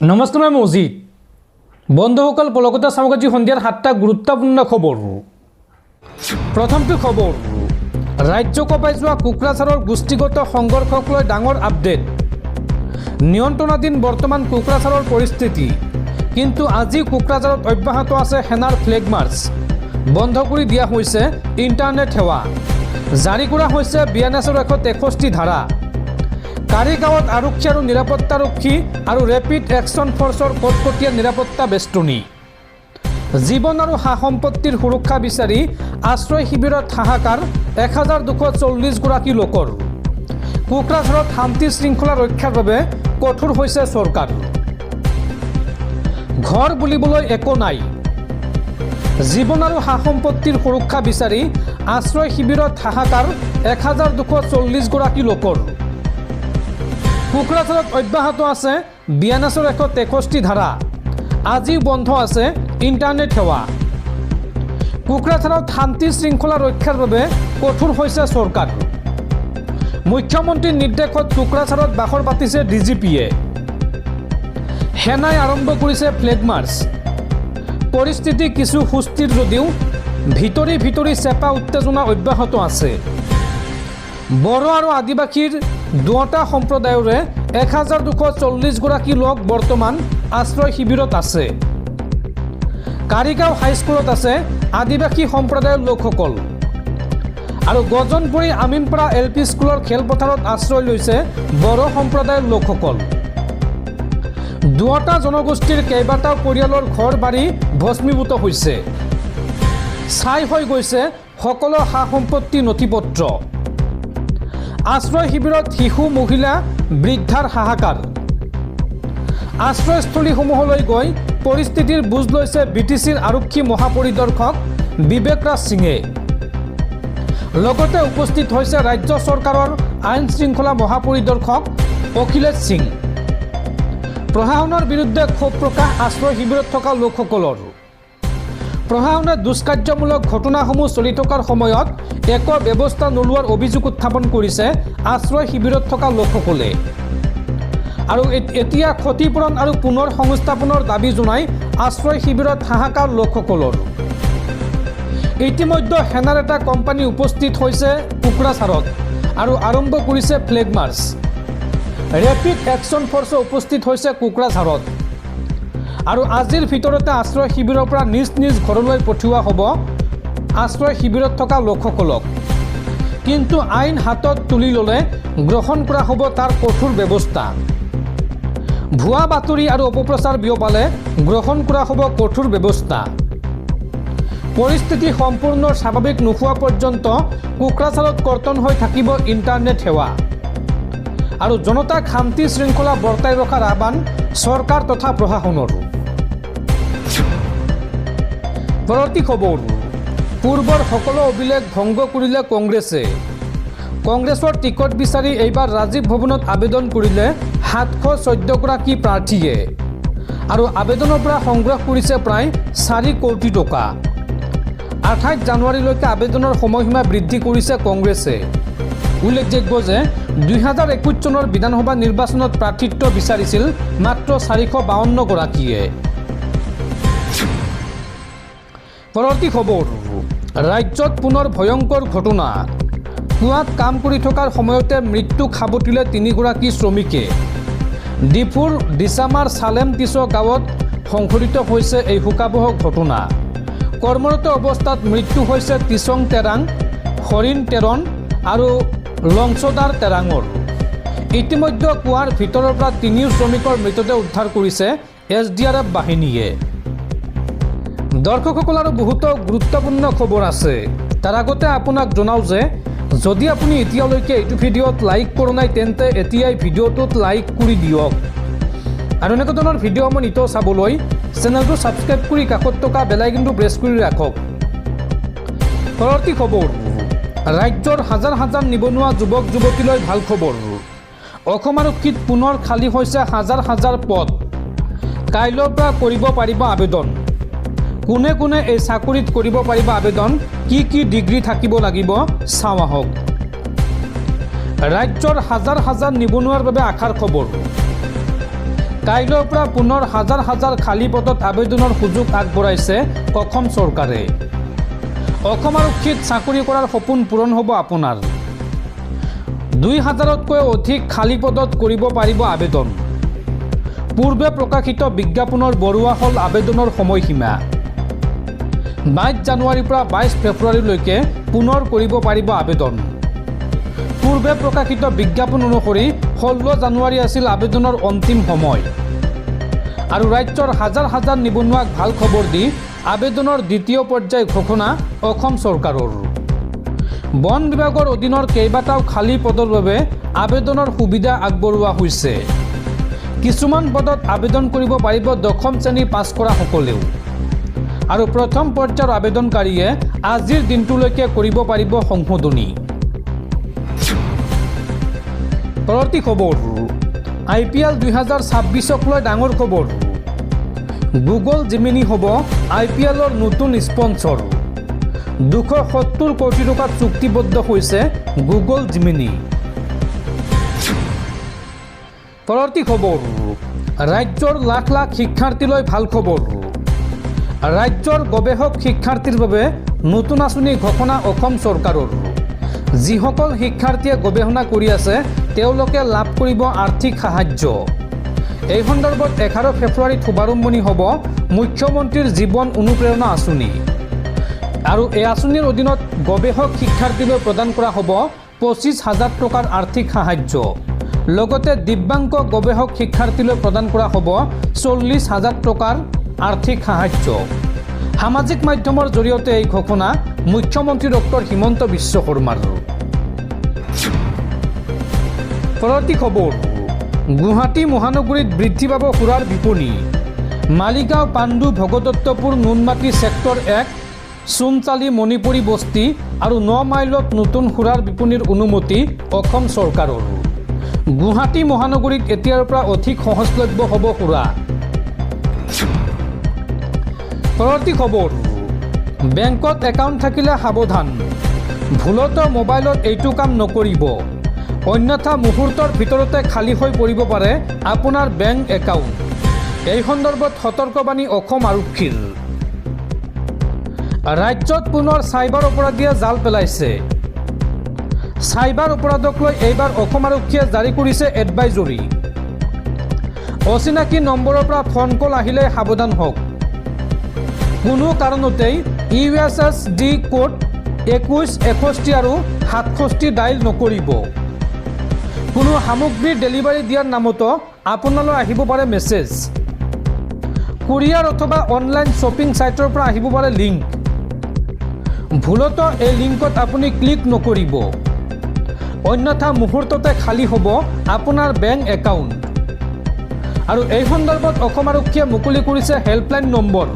নমস্কাৰ, মই মজিদ। বন্ধুসকল, পলকতা চাওক আজি সন্ধিয়াৰ 7টা গুৰুত্বপূৰ্ণ খবৰ। প্ৰথমটো খবৰ, ৰাজ্য কঁপাই যোৱা কোকৰাঝাৰৰ গোষ্ঠীগত সংঘৰ্ষক লৈ ডাঙৰ আপডেট। নিয়ন্ত্ৰণাধীন বৰ্তমান কোকৰাঝাৰৰ পৰিস্থিতি, কিন্তু আজি কোকৰাঝাৰত অব্যাহত আছে সেনাৰ ফ্লেগ মাৰ্চ। বন্ধ কৰি দিয়া হৈছে ইণ্টাৰনেট সেৱা। জাৰি কৰা হৈছে BNSৰ 163 ধাৰা। কাৰিগাঁৱত আৰক্ষী আৰু নিৰাপত্তাৰক্ষী আৰু ৰেপিড একশ্যন ফ'ৰ্চৰ কটকটীয়া নিৰাপত্তা বেষ্টনী। জীৱন আৰু সা সম্পত্তিৰ সুৰক্ষা বিচাৰি আশ্ৰয় শিবিৰত হাহাকাৰ 1240 গৰাকী লোকৰ। কোকৰাঝাৰত শান্তি শৃংখলা ৰক্ষাৰ বাবে কঠোৰ হৈছে চৰকাৰ। ঘৰ বুলিবলৈ একো নাই। জীৱন আৰু সা সম্পত্তিৰ সুৰক্ষা বিচাৰি আশ্ৰয় শিবিৰত হাহাকাৰ 1240 গৰাকী লোকৰ। কোকৰাঝাৰত অব্যাহত আছে BNSৰ 163 ধাৰা। আজিও বন্ধ আছে ইণ্টাৰনেট সেৱা। কোকৰাঝাৰত শান্তি শৃংখলা ৰক্ষাৰ বাবে কঠোৰ হৈছে চৰকাৰ। মুখ্যমন্ত্ৰীৰ নিৰ্দেশত কোকৰাঝাৰত বাখৰ পাতিছে DGPয়ে। সেনাই আৰম্ভ কৰিছে ফ্লেগ মাৰ্চ। পৰিস্থিতি কিছু সুস্থিৰ যদিও ভিতৰি চেপা উত্তেজনা অব্যাহত আছে। বড়ো আৰু আদিবাসীৰ দুটা সম্প্ৰদায়ৰে 1240 গৰাকী লোক বৰ্তমান আশ্ৰয় শিবিৰত আছে। কাৰিগাঁও হাইস্কুলত আছে আদিবাসী সম্প্ৰদায়ৰ লোকসকল আৰু গজনপুৰী আমিনপাৰা LP স্কুলৰ খেলপথাৰত আশ্ৰয় লৈছে বড়ো সম্প্ৰদায়ৰ লোকসকল। দুটা জনগোষ্ঠীৰ কেইবাটাও পৰিয়ালৰ ঘৰ বাৰী ভস্মীভূত হৈছে। ছাই হৈ গৈছে সকলো সা সম্পত্তি নথিপত্ৰ। আশ্ৰয় শিবিৰত শিশু, মহিলা, বৃদ্ধাৰ হাহাকাৰ। আশ্ৰয়স্থলীসমূহলৈ গৈ পৰিস্থিতিৰ বুজ লৈছে BTCৰ আৰক্ষী মহাপৰিদৰ্শক বিবেক ৰাজ সিঙে। লগতে উপস্থিত হৈছে ৰাজ্য চৰকাৰৰ আইন শৃংখলা মহাপৰিদৰ্শক অখিলেশ সিং। প্ৰশাসনৰ বিৰুদ্ধে ক্ষোভ প্ৰকাশ আশ্ৰয় শিবিৰত থকা লোকসকলৰ। প্ৰশাসনে দুষ্কাৰ্যমূলক ঘটনাসমূহ চলি থকাৰ সময়ত একো ব্যৱস্থা নোলোৱাৰ অভিযোগ উত্থাপন কৰিছে আশ্ৰয় শিবিৰত থকা লোকসকলে। আৰু এতিয়া ক্ষতিপূৰণ আৰু পুনৰ সংস্থাপনৰ দাবী জনাই আশ্ৰয় শিবিৰত হাহাকাৰ লোকসকলৰ। ইতিমধ্যে সেনাৰ এটা কোম্পানী উপস্থিত হৈছে কোকৰাঝাৰত আৰু আৰম্ভ কৰিছে flag March. Rapid action force উপস্থিত হৈছে কোকৰাঝাৰত আৰু আজিৰ ভিতৰতে আশ্ৰয় শিবিৰৰ পৰা নিজ নিজ ঘৰলৈ পঠিওৱা হ'ব আশ্ৰয় শিবিৰত থকা লোকসকলক। কিন্তু আইন হাতত তুলি ল'লে গ্ৰহণ কৰা হ'ব তাৰ কঠোৰ ব্যৱস্থা। ভুৱা বাতৰি আৰু অপপ্ৰচাৰ বিয়পালে গ্ৰহণ কৰা হ'ব কঠোৰ ব্যৱস্থা। পৰিস্থিতি সম্পূৰ্ণ স্বাভাৱিক নোহোৱা পৰ্যন্ত কোকৰাঝাৰত কৰ্তন হৈ থাকিব ইণ্টাৰনেট সেৱা। আৰু জনতাক শান্তি শৃংখলা বৰ্তাই ৰখাৰ আহ্বান চৰকাৰ তথা প্ৰশাসনৰ। পৰৱৰ্তী খবৰ, পূৰ্বৰ সকলো অভিলেখ ভংগ কৰিলে কংগ্ৰেছে। কংগ্ৰেছৰ টিকট বিচাৰি এইবাৰ ৰাজীৱ ভৱনত আবেদন কৰিলে 714 গৰাকী প্ৰাৰ্থীয়ে আৰু আবেদনৰ পৰা সংগ্ৰহ কৰিছে প্ৰায় 4 কোটি টকা। 28 জানুৱাৰীলৈকে আবেদনৰ সময়সীমা বৃদ্ধি কৰিছে কংগ্ৰেছে। উল্লেখযোগ্য যে 2021 চনৰ বিধানসভা নিৰ্বাচনত প্ৰাৰ্থিত্ব বিচাৰিছিল মাত্ৰ 452 গৰাকীয়ে। পৰৱৰ্তী খবৰ, ৰাজ্যত পুনৰ ভয়ংকৰ ঘটনা। কুঁৱাত কাম কৰি থকাৰ সময়তে মৃত্যুক সাৱটিলে 3 গৰাকী শ্ৰমিকে। ডিফুৰ ডিচামাৰ চালেম টিছ গাঁৱত সংঘটিত হৈছে এই শোকাবহ ঘটনা। কৰ্মৰত অৱস্থাত মৃত্যু হৈছে টিছং তেৰাং, হৰিণ তেৰণ আৰু লংচদাৰ তেৰাঙৰ। ইতিমধ্যে কুঁৱাৰ ভিতৰৰ পৰা 3 শ্ৰমিকৰ মৃতদেহ উদ্ধাৰ কৰিছে SDRF বাহিনীয়ে। দৰ্শকসকল, আৰু বহুতো গুৰুত্বপূৰ্ণ খবৰ আছে। তাৰ আগতে আপোনাক জনাওঁ যে যদি আপুনি এতিয়ালৈকে এইটো ভিডিঅ'ত লাইক কৰা নাই তেন্তে এতিয়াই ভিডিঅ'টোত লাইক কৰি দিয়ক। আৰু এনেকুৱা ধৰণৰ ভিডিঅ' মই নিতৌ চাবলৈ চেনেলটো ছাবস্ক্ৰাইব কৰি কাষত থকা বেল আইকনটো প্ৰেছ কৰি ৰাখক। পৰৱৰ্তী খবৰ, ৰাজ্যৰ হাজাৰ হাজাৰ নিবনুৱা যুৱক যুৱতীলৈ ভাল খবৰ। অসম আৰক্ষীত পুনৰ খালী হৈছে হাজাৰ হাজাৰ পদ। কাইলৈৰ পৰা কৰিব পাৰিব আবেদন। কোনে কোনে এই চাকৰিত কৰিব পাৰিব আবেদন, কি কি ডিগ্ৰী থাকিব লাগিব চাওঁ আহক। ৰাজ্যৰ হাজাৰ হাজাৰ নিবনুৱাৰ বাবে আশাৰ খবৰ। কাইলৈৰ পৰা পুনৰ হাজাৰ হাজাৰ খালী পদত আবেদনৰ সুযোগ আগবঢ়াইছে অসম চৰকাৰে। অসম আৰক্ষীত চাকৰি কৰাৰ সপোন পূৰণ হ'ব আপোনাৰ। 2000তকৈ অধিক খালী পদত কৰিব পাৰিব আবেদন। পূৰ্বে প্ৰকাশিত বিজ্ঞাপনৰ বৰুৱা হ'ল আবেদনৰ সময়সীমা। 22 জানুৱাৰীৰ পৰা 22 ফেব্ৰুৱাৰীলৈকে পুনৰ কৰিব পাৰিব আবেদন। পূৰ্বে প্ৰকাশিত বিজ্ঞাপন অনুসৰি 16 জানুৱাৰী আছিল আবেদনৰ অন্তিম সময়। আৰু ৰাজ্যৰ হাজাৰ হাজাৰ নিবনুৱাক ভাল খবৰ দি আবেদনৰ দ্বিতীয় পৰ্যায় ঘোষণা অসম চৰকাৰৰ। বন বিভাগৰ অধীনৰ কেইবাটাও খালী পদৰ বাবে আবেদনৰ সুবিধা আগবঢ়োৱা হৈছে। কিছুমান পদত আবেদন কৰিব পাৰিব 10ম শ্ৰেণী পাছ কৰাসকলেও। আৰু প্ৰথম পৰ্যায়ৰ আবেদনকাৰীয়ে আজিৰ দিনটোলৈকে কৰিব পাৰিব সংশোধনী। পৰৱৰ্তী খবৰ, IPL 2026ক লৈ ডাঙৰ খবৰ। গুগল জিমিনি হ'ব IPLৰ নতুন স্পন্সৰ। 270 কোটি টকাত চুক্তিবদ্ধ হৈছে গুগল জিমিনি। পৰৱৰ্তী খবৰ, ৰাজ্যৰ লাখ লাখ শিক্ষাৰ্থীলৈ ভাল খবৰ। ৰাজ্যৰ গৱেষক শিক্ষাৰ্থীৰ বাবে নতুন আঁচনি ঘোষণা অসম চৰকাৰৰ। যিসকল শিক্ষাৰ্থীয়ে গৱেষণা কৰি আছে তেওঁলোকে লাভ কৰিব আৰ্থিক সাহায্য। এই সন্দৰ্ভত 11 ফেব্ৰুৱাৰীত শুভাৰম্ভণি হ'ব মুখ্যমন্ত্ৰীৰ জীৱন অনুপ্ৰেৰণা আঁচনি। আৰু এই আঁচনিৰ অধীনত গৱেষক শিক্ষাৰ্থীলৈ প্ৰদান কৰা হ'ব 25,000 টকাৰ আৰ্থিক সাহায্য। লগতে দিব্যাংগ গৱেষক শিক্ষাৰ্থীলৈ প্ৰদান কৰা হ'ব 40,000 টকাৰ আৰ্থিক সাহায্য। সামাজিক মাধ্যমৰ জৰিয়তে এই ঘোষণা মুখ্যমন্ত্ৰী ডক্টৰ হিমন্ত বিশ্ব শৰ্মাৰ। পৰৱৰ্তী খবৰ, গুৱাহাটী মহানগৰীত বৃদ্ধি পাব সুৰাৰ বিপণী। মালিগাঁও, পাণ্ডু, ভগদত্তপুৰ, নুনমাটি ছেক্টৰ 1, সোণচালি, মণিপুৰী বস্তি আৰু 9 মাইলত নতুন সুৰাৰ বিপণীৰ অনুমতি অসম চৰকাৰৰ। গুৱাহাটী মহানগৰীত এতিয়াৰ পৰা অধিক সহজলভ্য হ'ব সুৰা। পৰৱৰ্তী খবৰ, বেংকত একাউণ্ট থাকিলে সাৱধান। ভুলতো মোবাইলত এইটো কাম নকৰিব, অন্যথা মুহূৰ্তৰ ভিতৰতে খালী হৈ পৰিব পাৰে আপোনাৰ বেংক একাউণ্ট। এই সন্দৰ্ভত সতৰ্কবাণী অসম আৰক্ষীৰ। ৰাজ্যত পুনৰ চাইবাৰ অপৰাধীয়ে জাল পেলাইছে। চাইবাৰ অপৰাধক লৈ এইবাৰ অসম আৰক্ষীয়ে জাৰি কৰিছে এডভাইজৰী। অচিনাকি নম্বৰৰ পৰা ফোন কল আহিলে সাৱধান হওক। কোনো কাৰণতেই USSD কোড 2161 আৰু 67 ডাইল নকৰিব। কোনো সামগ্ৰী ডেলিভাৰী দিয়াৰ নামতো আপোনালৈ আহিব পাৰে মেছেজ। কুৰিয়াৰ অথবা অনলাইন শ্বপিং ছাইটৰ পৰা আহিব পাৰে লিংক। ভুলতো এই লিংকত আপুনি ক্লিক নকৰিব, অন্যথা মুহূৰ্ততে খালী হ'ব আপোনাৰ বেংক একাউণ্ট। আৰু এই সন্দৰ্ভত অসম আৰক্ষীয়ে মুকলি কৰিছে হেল্পলাইন নম্বৰ।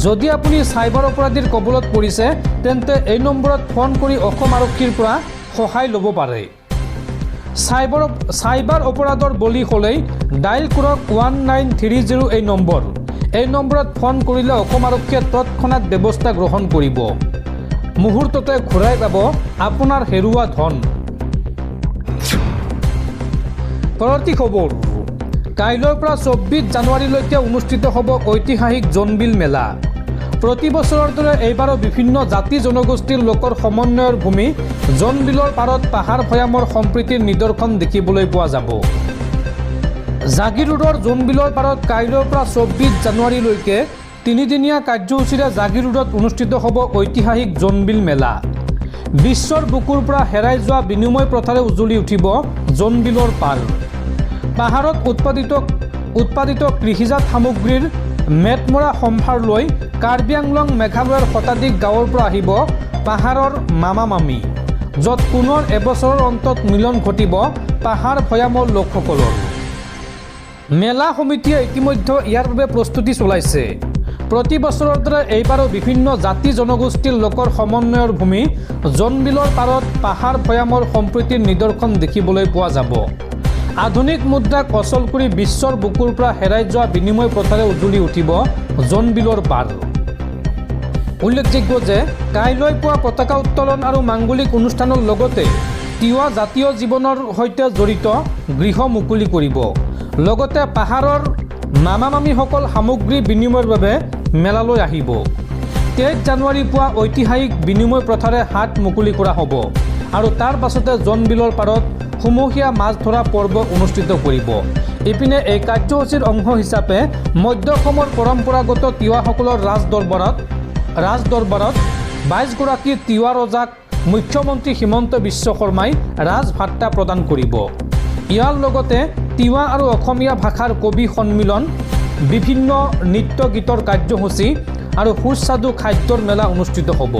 যদি আপুনি চাইবাৰ অপৰাধীৰ কবলত পৰিছে তেন্তে এই নম্বৰত ফোন কৰি অসম আৰক্ষীৰ পৰা সহায় ল'ব পাৰে। চাইবাৰ অপৰাধৰ বলি হ'লেই ডাইল কৰক 1930 এই নম্বৰ। এই নম্বৰত ফোন কৰিলে অসম আৰক্ষীয়ে তৎক্ষণাত ব্যৱস্থা গ্ৰহণ কৰিব। মুহূৰ্ততে ঘূৰাই পাব আপোনাৰ হেৰুৱা ধন। পৰৱৰ্তী খবৰ, কাইলৈৰ পৰা 24 জানুৱাৰীলৈকে অনুষ্ঠিত হ'ব ঐতিহাসিক জোনবিল মেলা। প্ৰতি বছৰৰ দৰে এইবাৰো বিভিন্ন জাতি জনগোষ্ঠীৰ লোকৰ সমন্বয়ৰ ভূমি জোনবিলৰ পাৰত পাহাৰ ভৈয়ামৰ সম্প্ৰীতিৰ নিদৰ্শন দেখিবলৈ পোৱা যাব। জাগিৰ ৰোডৰ জোনবিলৰ পাৰত কাইলৈৰ পৰা 24 জানুৱাৰীলৈকে 3দিনীয়া কাৰ্যসূচীৰে জাগিৰ ৰোডত অনুষ্ঠিত হ'ব ঐতিহাসিক জোনবিল মেলা। বিশ্বৰ বুকুৰ পৰা হেৰাই যোৱা বিনিময় প্ৰথাৰে উজ্বলি উঠিব জোনবিলৰ পাৰ। পাহাৰত উৎপাদিত কৃষিজাত সামগ্ৰীৰ মেটমৰা সম্ভাৰ লৈ কাৰ্বি আংলং, মেঘালয়ৰ শতাধিক গাঁৱৰ পৰা আহিব পাহাৰৰ মামা মামী, য'ত পুনৰ এবছৰৰ অন্তত মিলন ঘটিব পাহাৰ ভৈয়ামৰ লোকসকলৰ। মেলা সমিতিয়ে ইতিমধ্যে ইয়াৰ বাবে প্ৰস্তুতি চলাইছে। প্ৰতি বছৰৰ দৰে এইবাৰো বিভিন্ন জাতি জনগোষ্ঠীৰ লোকৰ সমন্বয়ৰ ভূমি জোনবিলৰ পাৰত পাহাৰ ভৈয়ামৰ সম্প্ৰীতিৰ নিদৰ্শন দেখিবলৈ পোৱা যাব। আধুনিক মুদ্ৰাক অচল কৰি বিশ্বৰ বুকুৰ পৰা হেৰাই যোৱা বিনিময় প্ৰথাৰে উজ্বলি উঠিব জোনবিলৰ পাৰ। উল্লেখযোগ্য যে কাইলৈ পুৱা পতাকা উত্তোলন আৰু মাংগলিক অনুষ্ঠানৰ লগতে তিৱা জাতীয় জীৱনৰ সৈতে জড়িত গৃহ মুকলি কৰিব। লগতে পাহাৰৰ মামা মামীসকল সামগ্ৰী বিনিময়ৰ বাবে মেলালৈ আহিব। 23 জানুৱাৰী পুৱা ঐতিহাসিক বিনিময় প্ৰথাৰে হাত মুকলি কৰা হ'ব আৰু তাৰ পাছতে জোনবিলৰ পাৰত সমূহীয়া মাছ ধৰা পৰ্ব অনুষ্ঠিত কৰিব। ইপিনে এই কাৰ্যসূচীৰ অংশ হিচাপে মধ্য অসমৰ পৰম্পৰাগত তিৱাসকলৰ ৰাজদৰবাৰত 22গৰাকী তিৱা ৰজাক মুখ্যমন্ত্ৰী হিমন্ত বিশ্ব শৰ্মাই ৰাজভাট্টা প্ৰদান কৰিব। ইয়াৰ লগতে তিৱা আৰু অসমীয়া ভাষাৰ কবি সন্মিলন, বিভিন্ন নৃত্য গীতৰ কাৰ্যসূচী আৰু সুস্বাদু খাদ্যৰ মেলা অনুষ্ঠিত হ'ব।